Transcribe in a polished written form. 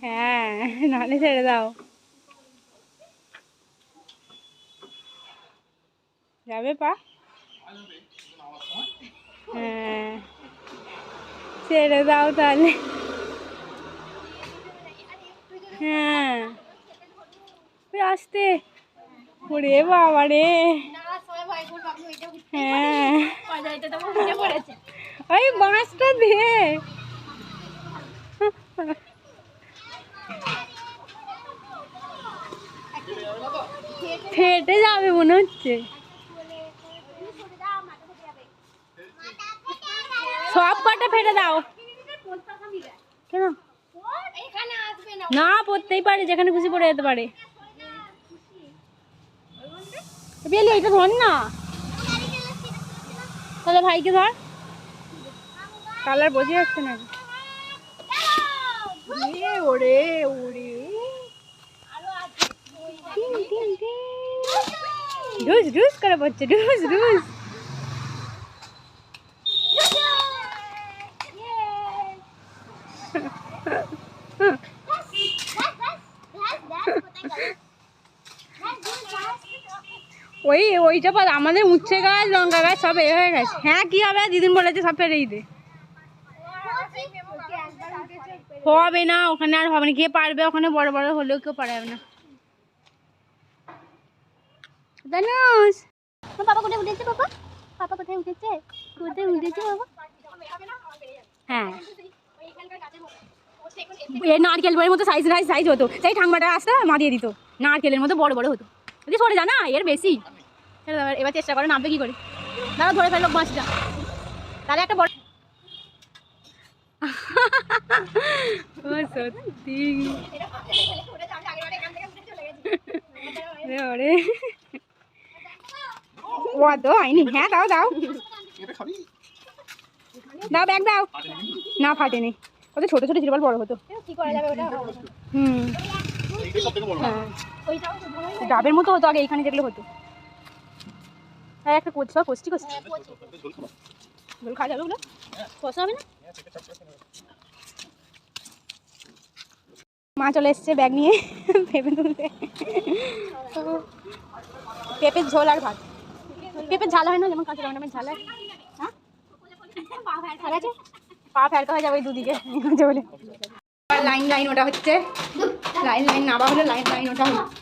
হ্যাঁ নাহলে ছেড়ে দাও। যাবে পা? হ্যাঁ ছেড়ে দাও তাহলে। হ্যাঁ আসতে ওরে বাবা রে। হ্যাঁ ওই বাঁশটা দে। ফেটে যাবে মনে হচ্ছে। সব কটা ফেটে দাও। কেন না পড়তেই পারে, যেখানে খুশি পড়ে যেতে পারে। বেলি এইটা ধর না, তাহলে ভাইকে ধর। কালার বোঝা যাচ্ছে না। ওরে ওরে ঢুস ঢুস করে পড়ছে, ঢুস ঢুস। ওইটা পর আমাদের উচ্ছে গাছ লঙ্কা গাছ সব এ হয়ে গেছে। হ্যাঁ কি হবে, দিদিন বলেছে সব ফেলে দিতে। হবে না ওখানে, আর হবে না। কে পারবে ওখানে, বড় বড় হলেও কেউ পারবে না। দানুষ পাপা কোথায় উঠেছে? পাপা পাপা কোথায় উঠেছে? কোথায় উঠেছে বাবা? হ্যাঁ এ নারকেল বইয়ের মতো সাইজ সাইজ হতো, সেই ঠাংমাটা আসতো মা দিয়ে দিত। নারকেলের মতো বড় বড় হতো। যদি সরে যা না, এর বেশি। এবার চেষ্টা করে নামবে কি করে। দাঁড়া ধরে ফেলো মাছটা, তাহলে একটা বড়। সত্যি ও তো হয়নি। হ্যাঁ দাও দাও দাও, ব্যাগ দাও। না ফাটেনি, কত ছোট ছোট ছিল, বড় হতো। ডাবের মতো হতো আগে, এইখানে যেগুলো হতো। হ্যাঁ একটা কোচ কষ্টি কষ্টি ঝোল খাওয়া যাবে, ওগুলো কষা হবে না। মা চলে এসছে ব্যাগ নিয়ে পেঁপে তুলতে। পেঁপের ঝোল আর ভাত। পেঁপের ঝাল হয় না, যেমন কাঁচা লঙ্কা ঝাল হয়। হ্যাঁ পা ফেলতে হয়ে যাবে ওই দুদিকে বলে। লাইন লাইন ওটা হচ্ছে, লাইন লাইন নাবা হলে লাইন লাইন ওটা হচ্ছে।